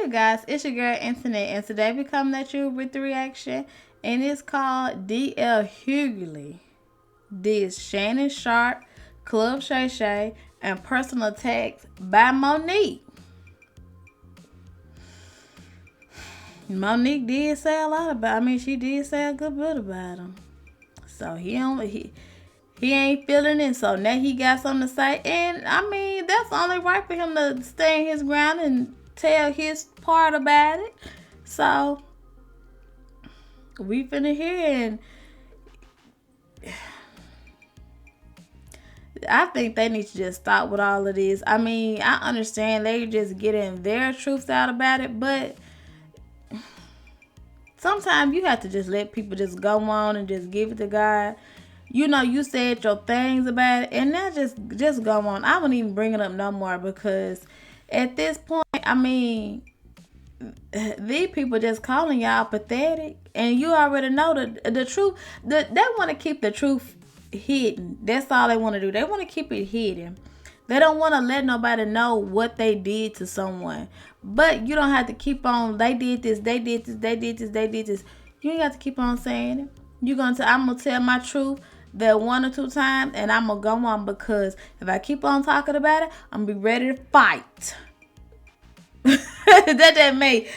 Hey guys, it's your girl Internet, and today we coming at you with the reaction, and it's called DL Hughley, DISS Shannon Sharpe, Club Shay Shay, and Personal Attacks by Monique. Monique did say a lot about. She did say a good bit about him. So he ain't feeling it. So now he got something to say, and that's only right for him to stand his ground and tell his part about it. So we finna hear, and I think they need to just stop with all of this. I understand they just getting their truths out about it, but sometimes you have to just let people just go on and just give it to God. You said your things about it, and now just go on. I wouldn't even bring it up no more, because at this point, these people just calling y'all pathetic, and you already know the truth. They want to keep the truth hidden. That's all they want to do. They want to keep it hidden. They don't want to let nobody know what they did to someone. But you don't have to keep on, they did this, they did this, they did this, they did this. You ain't got to keep on saying it. I'm going to tell my truth that 1 or 2 times, and I'm going to go on, because if I keep on talking about it, I'm going to be ready to fight. That's me.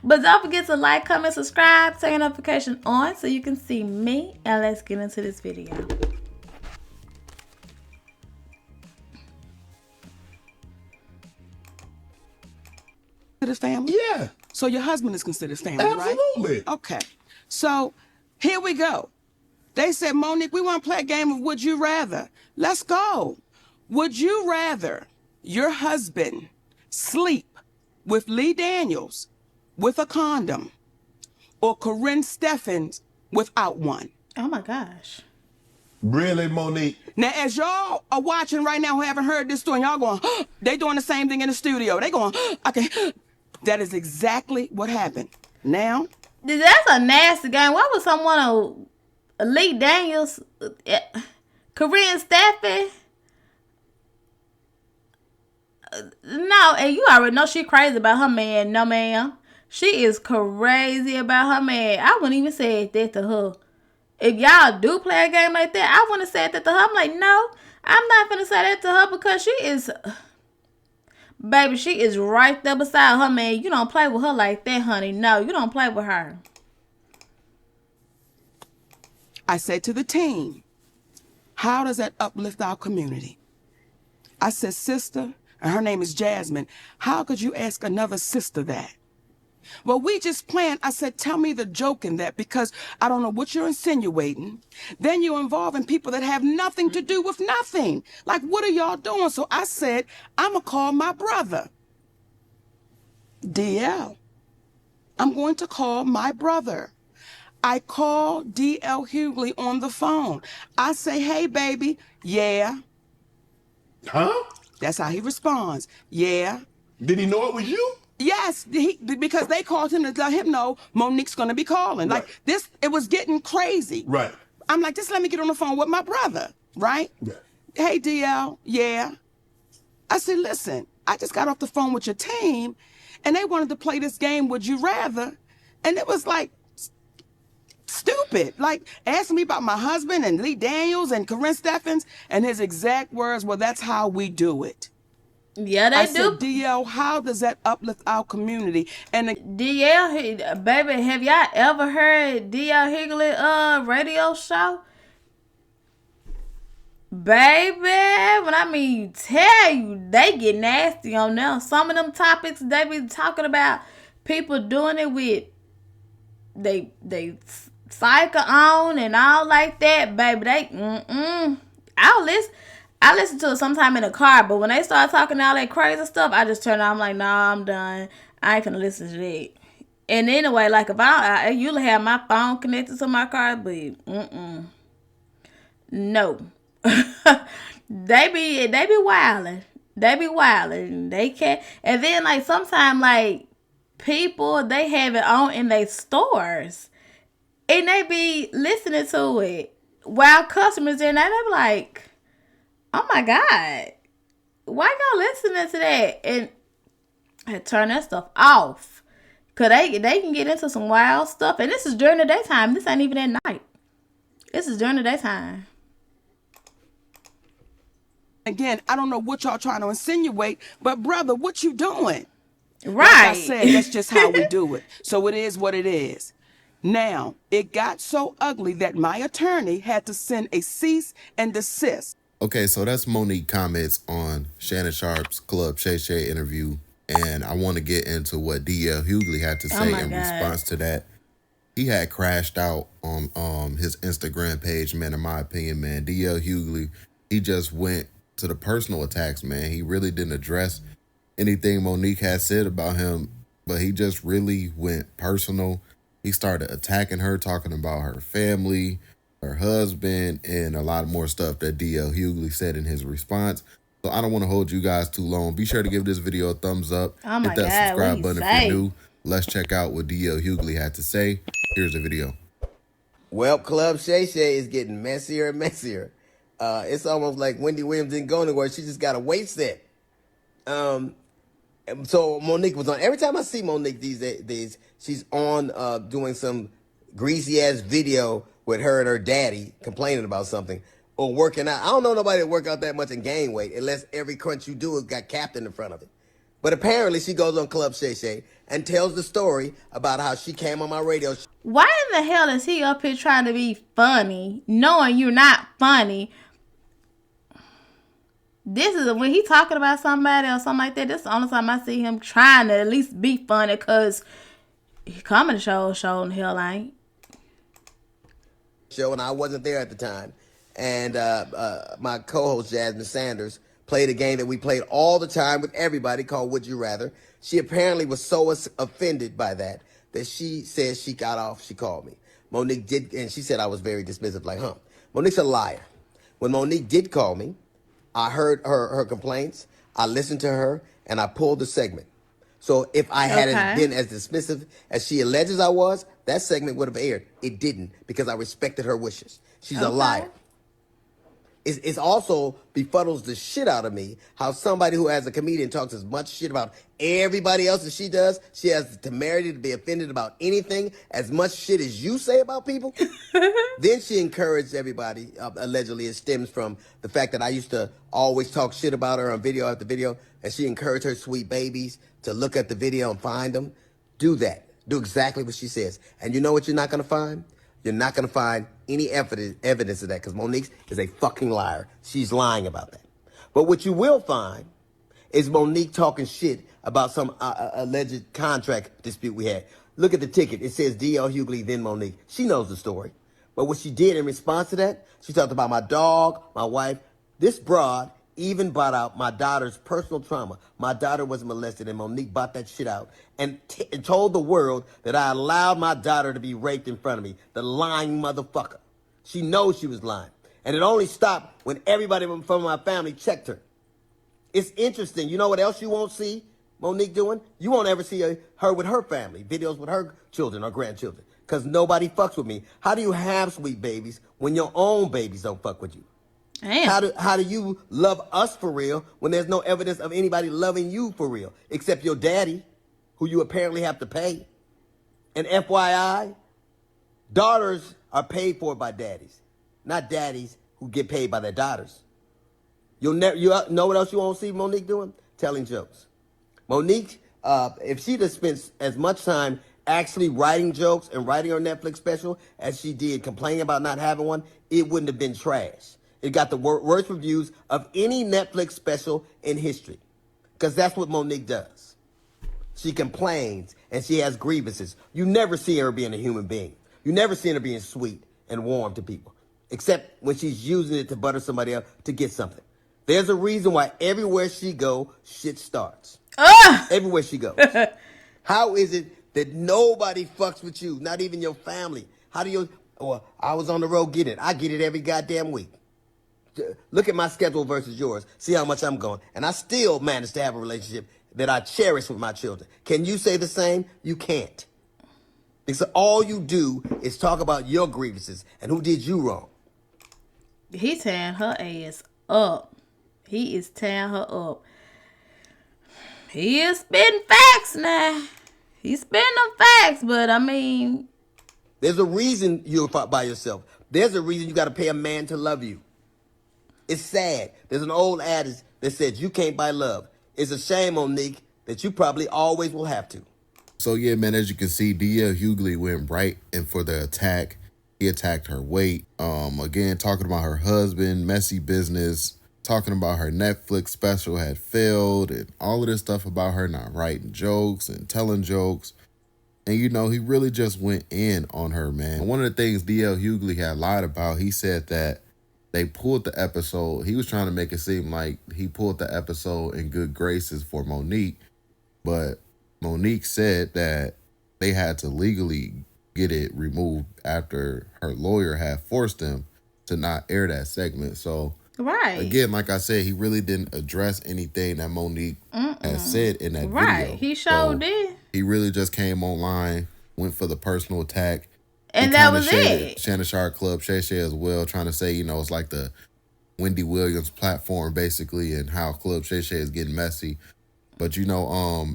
But don't forget to like, comment, subscribe, turn your notification on so you can see me, and let's get into this video. Considered family? Yeah. So your husband is considered family, Absolutely. right? Okay. So here we go. They said, Monique, we want to play a game of Would You Rather. Let's go. Would you rather your husband sleep with Lee Daniels with a condom, or Corinne Steffens without one? Oh my gosh. Really, Monique? Now, as y'all are watching right now who haven't heard this story, y'all going, they doing the same thing in the studio. They going, okay. That is exactly what happened. Now, that's a nasty game. Why would someone Lee Daniels, Corinne Steffens? No, and you already know she crazy about her man. No, ma'am. She is crazy about her man. I wouldn't even say that to her. If y'all do play a game like that, I wouldn't have said that to her. I'm like, no, I'm not gonna say that to her, because she is, baby, she is right there beside her man. You don't play with her like that, honey. No, you don't play with her. I said to the team, how does that uplift our community? I said, sister, and her name is Jasmine, how could you ask another sister that? Well, we just planned. I said, tell me the joke in that, because I don't know what you're insinuating. Then you're involving people that have nothing to do with nothing. Like, what are y'all doing? So I said, I'm going to call my brother, DL. I'm going to call my brother. I call DL Hughley on the phone. I say, hey, baby. Yeah. Huh? That's how he responds. Yeah. Did he know it was you? Yes, because they called him to let him know Monique's going to be calling. Right. Like, this, it was getting crazy. Right. I'm like, just let me get on the phone with my brother, right? Yeah. Hey, DL, yeah. I said, listen, I just got off the phone with your team, and they wanted to play this game, Would You Rather? And it was like, stupid. Like, asking me about my husband and Lee Daniels and Corinne Steffens, and his exact words, well, that's how we do it. Yeah, I do. said, DL, how does that uplift our community? And DL, baby, have y'all ever heard DL Hughley radio show? Baby, when tell you, they get nasty on them. Some of them topics they be talking about, people doing it with they cycle on and all like that, baby. They I listen to it sometime in the car, but when they start talking all that crazy stuff, I just turn on. I'm like, nah, I'm done. I ain't gonna listen to that. And anyway, like, if I usually have my phone connected to my car, but no. they be wilding. They be wilding. They can't. And then, like, sometimes, like, people, they have it on in their stores, and they be listening to it while customers in there. They be like, oh my God, why y'all listening to that? And And turn that stuff off. Because they can get into some wild stuff. And this is during the daytime. This ain't even at night. This is during the daytime. Again, I don't know what y'all trying to insinuate, but brother, what you doing? Right. Like I said, that's just how we do it. So it is what it is. Now, it got so ugly that my attorney had to send a cease and desist. Okay, so that's Monique comments on Shannon Sharpe's Club Shay Shay interview. And I want to get into what D.L. Hughley had to say in response to that. He had crashed out on his Instagram page, man, in my opinion, man. D.L. Hughley, he just went to the personal attacks, man. He really didn't address anything Monique had said about him, but he just really went personal. He started attacking her, talking about her family, her husband, and a lot more stuff that D.L. Hughley said in his response. So I don't want to hold you guys too long. Be sure to give this video a thumbs up. Hit that subscribe button if you're new. Let's check out what D.L. Hughley had to say. Here's the video. Well, Club Shay Shay is getting messier and messier. It's almost like Wendy Williams didn't go anywhere. She just got a weight set. So Monique was on. Every time I see Monique these days, she's on doing some greasy-ass video with her and her daddy complaining about something or working out. I don't know nobody that work out that much and gain weight unless every crunch you do has got Captain in front of it. But apparently she goes on Club Shay Shay and tells the story about how she came on my radio. Why in the hell is he up here trying to be funny, knowing you're not funny? This is when he talking about somebody or something like that. This is the only time I see him trying to at least be funny, because he coming to show in the hell ain't. Show, and I wasn't there at the time. And my co-host Jasmine Sanders played a game that we played all the time with everybody called Would You Rather. She apparently was so offended by that she said she got off. She called me. Monique did, and she said I was very dismissive, like, Monique's a liar. When Monique did call me, I heard her complaints, I listened to her, and I pulled the segment. So if I hadn't been as dismissive as she alleges I was, that segment would have aired. It didn't, because I respected her wishes. She's a liar. It's also befuddles the shit out of me how somebody who, as a comedian, talks as much shit about everybody else as she does. She has the temerity to be offended about anything as much shit as you say about people. Then she encouraged everybody. Allegedly, it stems from the fact that I used to always talk shit about her on video after video, and she encouraged her sweet babies to look at the video and find them. Do that. Do exactly what she says. And you know what you're not going to find? You're not going to find any evidence of that, because Monique is a fucking liar. She's lying about that. But what you will find is Monique talking shit about some alleged contract dispute we had. Look at the ticket. It says D.L. Hughley, then Monique. She knows the story. But what she did in response to that, she talked about my dog, my wife. This broad even brought out my daughter's personal trauma. My daughter was molested, and Monique brought that shit out and told the world that I allowed my daughter to be raped in front of me. The lying motherfucker. She knows she was lying. And it only stopped when everybody from my family checked her. It's interesting. You know what else you won't see Monique doing? You won't ever see her with her family, videos with her children or grandchildren, because nobody fucks with me. How do you have sweet babies when your own babies don't fuck with you? Damn. How do you love us for real when there's no evidence of anybody loving you for real, except your daddy, who you apparently have to pay? And FYI, daughters are paid for by daddies, not daddies who get paid by their daughters. You know what else you won't see Monique doing? Telling jokes. Monique, if she'd have spent as much time actually writing jokes and writing her Netflix special as she did complaining about not having one, it wouldn't have been trash. It got the worst reviews of any Netflix special in history, because that's what Monique does. She complains and she has grievances. You never see her being a human being. You never see her being sweet and warm to people, except when she's using it to butter somebody up to get something. There's a reason why everywhere she go, shit starts. Everywhere she goes. How is it that nobody fucks with you, not even your family? How do you, I was on the road, get it. I get it every goddamn week. Look at my schedule versus yours. See how much I'm going. And I still manage to have a relationship that I cherish with my children. Can you say the same? You can't. Because all you do is talk about your grievances and who did you wrong. He's tearing her ass up. He is tearing her up. He is spitting facts now. He's spitting them facts, but I mean, there's a reason you're by yourself. There's a reason you got to pay a man to love you. It's sad. There's an old adage that says you can't buy love. It's a shame, Monique, that you probably always will have to. So yeah, man, as you can see, D.L. Hughley went right in for the attack. He attacked her weight. Again, talking about her husband, messy business, talking about her Netflix special had failed, and all of this stuff about her not writing jokes and telling jokes. And, you know, he really just went in on her, man. One of the things D.L. Hughley had lied about, he said that they pulled the episode. He was trying to make it seem like he pulled the episode in good graces for Monique. But Monique said that they had to legally get it removed after her lawyer had forced them to not air that segment. So, right. Again, like I said, he really didn't address anything that Monique had said in that video. Right. He showed it. He really just came online, went for the personal attack. And that was it. Shannon Sharpe Club, Shay Shay as well, trying to say, you know, it's like the Wendy Williams platform, basically, and how Club Shay Shay is getting messy. But, you know,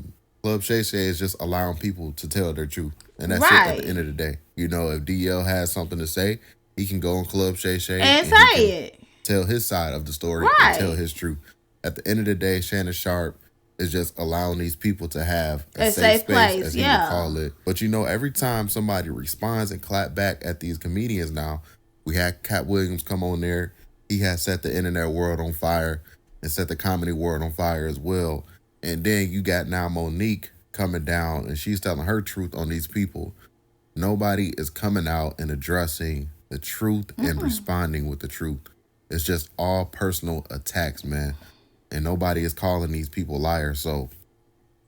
Club Shay Shay is just allowing people to tell their truth. And that's it at the end of the day. You know, if DL has something to say, he can go on Club Shay Shay and say it. Tell his side of the story and tell his truth. At the end of the day, Shannon Sharpe is just allowing these people to have a safe space, place, as he would call it. But you know, every time somebody responds and clap back at these comedians now, we had Cat Williams come on there. He has set the internet world on fire and set the comedy world on fire as well. And then you got now Monique coming down and she's telling her truth on these people. Nobody is coming out and addressing the truth and responding with the truth. It's just all personal attacks, man. And nobody is calling these people liars. So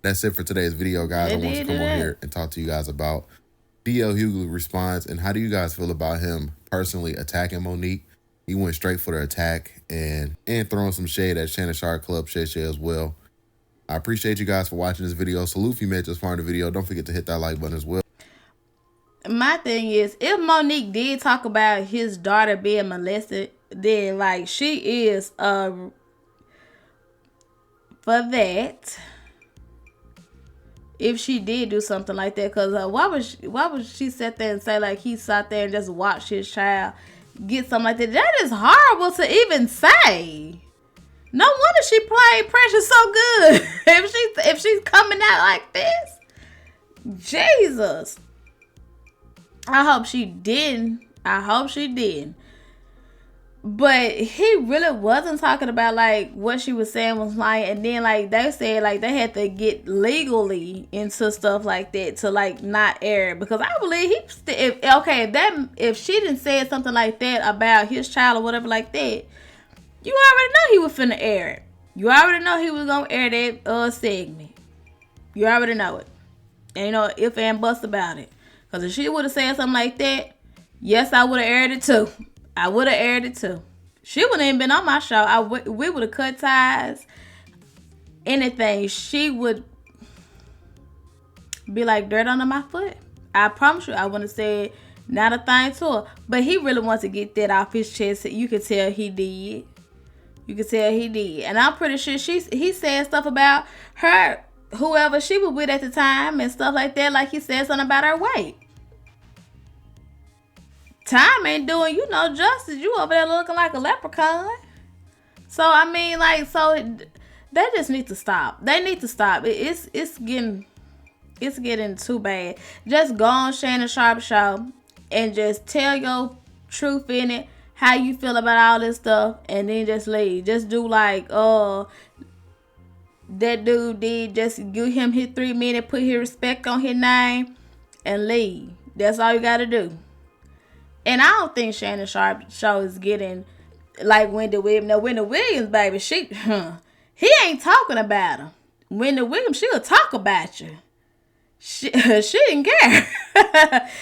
that's it for today's video, guys. I want to come on here and talk to you guys about D.L. Hughley response. And how do you guys feel about him personally attacking Monique? He went straight for the attack and throwing some shade at Shannon Sharpe Club, Shay Shay as well. I appreciate you guys for watching this video. Salute if you made this far in the video. Don't forget to hit that like button as well. My thing is, if Monique did talk about his daughter being molested, then like she is for that. If she did do something like that, because why would she sit there and say like he sat there and just watched his child get something like that? That is horrible to even say. No wonder she played Precious so good. if she's coming out like this, Jesus. I hope she didn't. But he really wasn't talking about like what she was saying was lying, and then like they said like they had to get legally into stuff like that to like not air it, because I believe if she didn't say something like that about his child or whatever like that, you already know he was finna air it. You already know he was gonna air that segment. You already know it. Ain't no if and buts about it. Because if she would have said something like that, yes, I would have aired it too. She wouldn't have been on my show. We would have cut ties. Anything. She would be like dirt under my foot. I promise you, I wouldn't have said not a thing to her. But he really wants to get that off his chest. You could tell he did. And I'm pretty sure he said stuff about her, whoever she was with at the time and stuff like that. Like he said something about her weight. Time ain't doing you no justice. You over there looking like a leprechaun. So I mean, like, so they just need to stop. They need to stop. It's getting too bad. Just go on Shannon Sharpe show and just tell your truth in it, how you feel about all this stuff, and then just leave. Just do like that dude did. Just give him his 3 minutes, put his respect on his name, and leave. That's all you gotta do. And I don't think Shannon Sharpe show is getting like Wendy Williams. Now, Wendy Williams, baby, he ain't talking about her. Wendy Williams, she'll talk about you. She didn't care.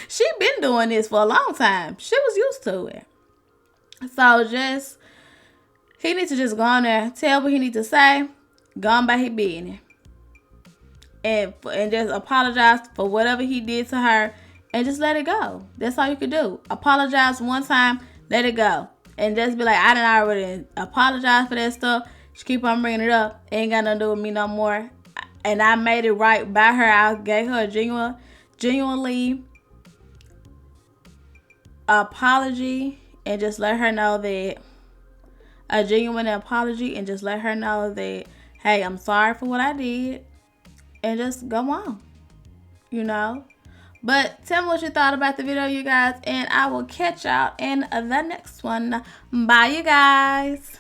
She been doing this for a long time. She was used to it. So he needs to just go on there, tell what he needs to say, go on by his business. And just apologize for whatever he did to her. And just let it go. That's all you can do. Apologize one time, let it go. And just be like, I done already apologize for that stuff. Just keep on bringing it up. Ain't got nothing to do with me no more. and I made it right by her. I gave her a genuinely apology and just let her know that a genuine apology and just let her know that, hey, I'm sorry for what I did, and just go on, you know. But tell me what you thought about the video, you guys, and I will catch y'all in the next one. Bye, you guys.